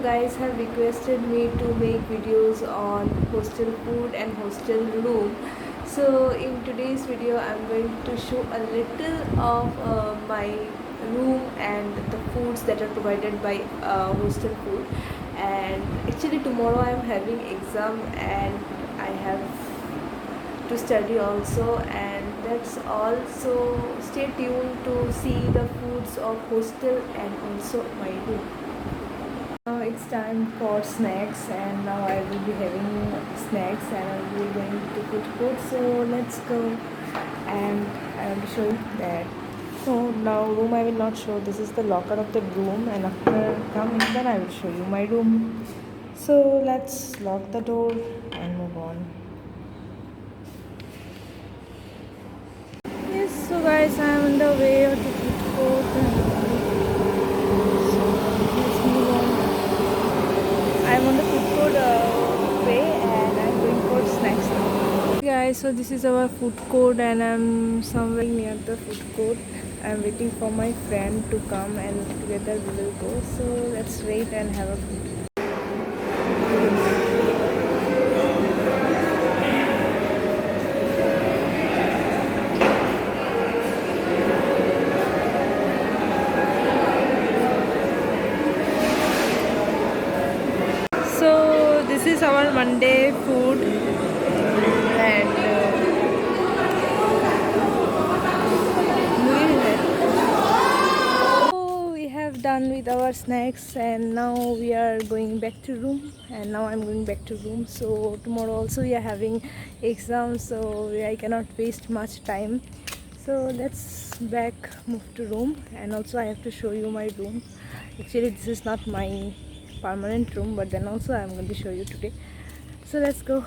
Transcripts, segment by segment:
some guys have requested me to make videos on hostel food and hostel room. So in today's video I'm going to show a little of my room and the foods that are provided by hostel food. And actually tomorrow I'm having exam and I have to study also, and that's all. So stay tuned to see the foods of hostel and also my room. Now it's time for snacks, and now I will be having snacks and I will be going to food court. So let's go, and I will show you that. So now room I will not show. This is the locker of the room, and after coming then I will show you my room. So let's lock the door and move on. Yes, so guys, I am on the way to food court. So let's move on. I am on the food court way, and I am going for snacks now. Guys, so this is our food court, and I'm somewhere near the food court. I'm waiting for my friend to come, and together we will go. So let's wait and have a food. So this is our Monday food, and so we have done with our snacks, and now we are going back to room, and now I'm going back to room. So tomorrow also we are having exams, so I cannot waste much time. So let's move to room, and also I have to show you my room. Actually this is not my permanent room, but then also I'm going to show you today. So let's go.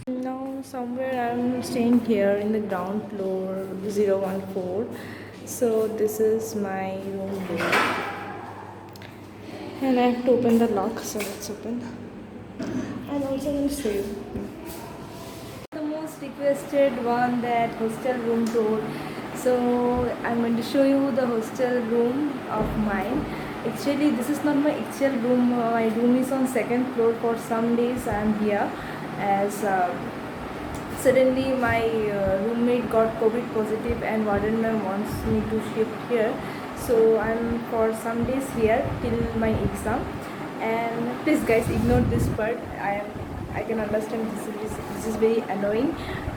Now somewhere I'm staying here in the ground floor 014. So this is my room door, and I have to open the lock, so let's open. And also I will show you the most requested one, that hostel room tour. So I'm going to show you the hostel room of mine. Actually this is not my actual room. My room is on second floor. For some days I'm here, as suddenly my roommate got COVID positive and warden ma'am wants me to shift here. So I'm for some days here till my exam. And please guys, ignore this part. I can understand this is very annoying,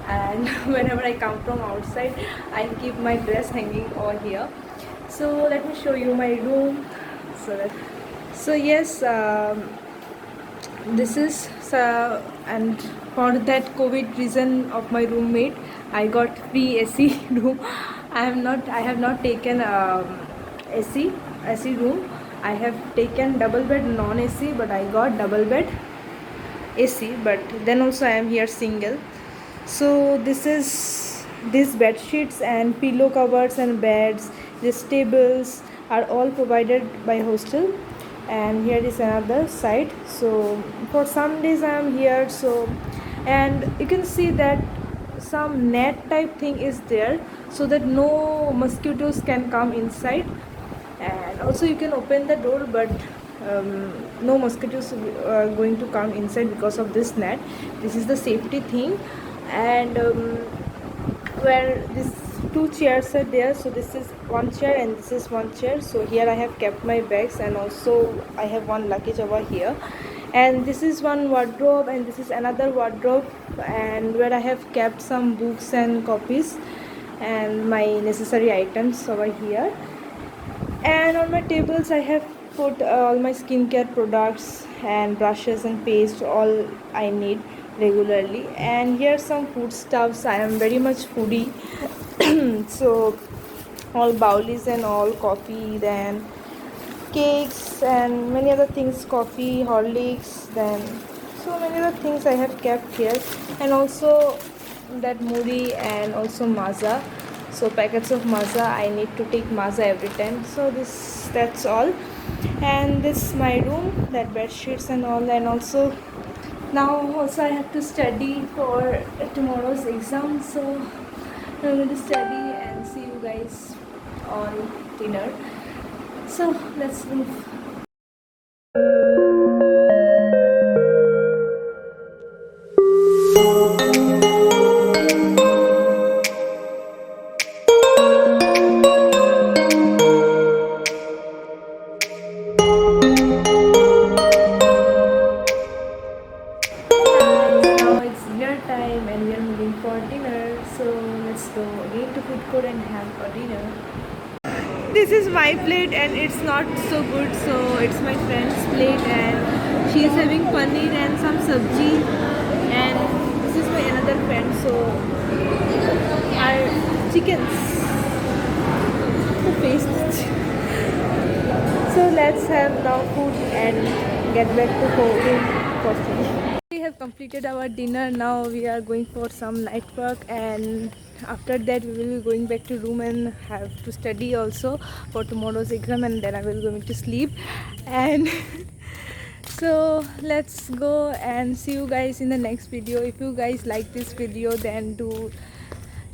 and whenever I come from outside I keep my dress hanging over here. So let me show you my room. So yes, this is and for that COVID reason of my roommate, I got free AC room. I have not taken AC room. I have taken double bed non AC, but I got double bed AC. But then also I am here single. So these bed sheets and pillow covers and beds, these tables are all provided by hostel. And here is another side. So for some days I am here. So, and you can see that some net type thing is there, so that no mosquitoes can come inside. And also you can open the door, but no mosquitoes are going to come inside because of this net. This is the safety thing. And where these two chairs are there, so this is one chair and this is one chair. So here I have kept my bags, and also I have one luggage over here. And this is one wardrobe, and this is another wardrobe, and where I have kept some books and copies and my necessary items over here. And on my tables I have put all my skincare products and brushes and paste, all I need regularly. And here some food stuffs. I am very much foodie. So all bowlies and all, coffee, then cakes and many other things, coffee, Horlicks, then so many other things I have kept here. And also that muri and also maza. So packets of maza, I need to take maza every time. So that's all. And this is my room, that bed sheets and all. And also now also I have to study for tomorrow's exam. So I'm going to study and see you guys on dinner. So let's move. Now it's dinner time and we are moving for dinner. So let's go again to food court and have a dinner. This is my plate and it's not so good, so it's my friend's plate and she is having paneer and some sabji, and this is my another friend, so our chickens. The face. So let's have now food and get back to home coffee. We have completed our dinner. Now we are going for some night work, and after that we will be going back to room and have to study also for tomorrow's exam, and then I will going to sleep. And so let's go and see you guys in the next video. If you guys like this video, then do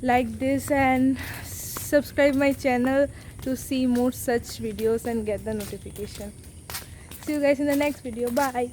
like this and subscribe my channel to see more such videos and get the notification. See you guys in the next video. Bye.